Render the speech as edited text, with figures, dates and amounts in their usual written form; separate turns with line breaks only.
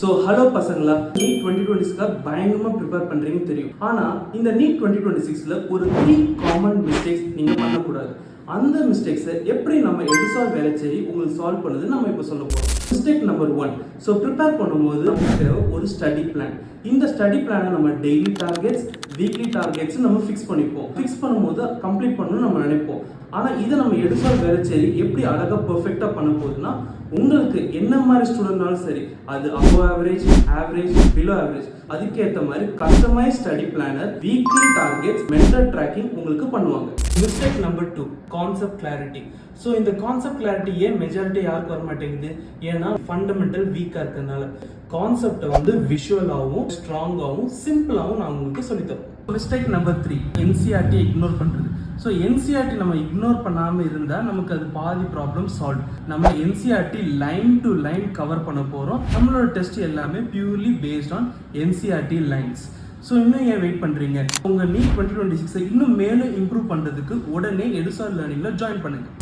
So hello பசங்களா, NEET 2026 பயங்கரமாக prepare பண்ணுறீங்கன்னு தெரியும். ஆனால் இந்த நீட் 2026ல் ஒரு 3 காமன் மிஸ்டேக்ஸ் நீங்கள் பண்ணக்கூடாது. அந்த மிஸ்டேக்ஸை எப்படி நம்ம எடிசால் வேலை செய்ய உங்களுக்கு சால்வ் பண்ணுது நம்ம இப்போ சொல்ல போகிறோம். Mistake number 1. ஸோ ப்ரிப்பேர் பண்ணும்போது நமக்கு தேவை ஒரு ஸ்டடி பிளான். இந்த ஸ்டடி பிளானை நம்ம டெய்லி டார்கெட்ஸ், வீக்லி டார்கெட்ஸ் நம்ம ஃபிக்ஸ் பண்ணிப்போம். ஃபிக்ஸ் பண்ணும்போது கம்ப்ளீட் பண்ணணும்னு நம்ம நினைப்போம். ஆனால் இதை நம்ம எடிசால் வேலை செய்ய எப்படி அழகாக பர்ஃபெக்டாக பண்ண போகுதுன்னா, உங்களுக்கு என்ன மாதிரி ஸ்டூடெண்ட்னாலும் சரி, அது above average, average, below average, அதுக்கேற்ற மாதிரி customise study planner, weekly targets, mental tracking உங்களுக்கு பண்ணுவாங்க. Mistake number 2, concept clarity. So இந்த கான்செப்ட் கிளாரிட்டி ஏன் மெஜாரிட்டி யாருக்கு வர மாட்டேங்குது? ஏன்னா ஃபண்டமெண்டல் வீக்காக இருக்கிறதுனால. கான்செப்டை விஷுவலாகவும் ஸ்ட்ராங்காகவும் சிம்பிளாகவும் நான் உங்களுக்கு சொல்லித்தரோம். மிஸ்டேக் நம்பர் 3, என்சிஆர்டி இக்னோர் பண்ணுறது. ஸோ என்சிஆர்டி நம்ம இக்னோர் பண்ணாமல் இருந்தால் நமக்கு அது பாதி ப்ராப்ளம் சால்வ். நம்ம NCERT line to line cover பண்ண போகிறோம். நம்மளோட டெஸ்ட் எல்லாமே purely based on NCERT lines. So இன்னும் ஏன் வெயிட் பண்ணுறீங்க? உங்கள் நீட் 2026 இன்னும் மேலும் இம்ப்ரூவ் பண்ணுறதுக்கு உடனே எடுசால் லேர்னிங்கில் ஜாயின் பண்ணுங்கள்.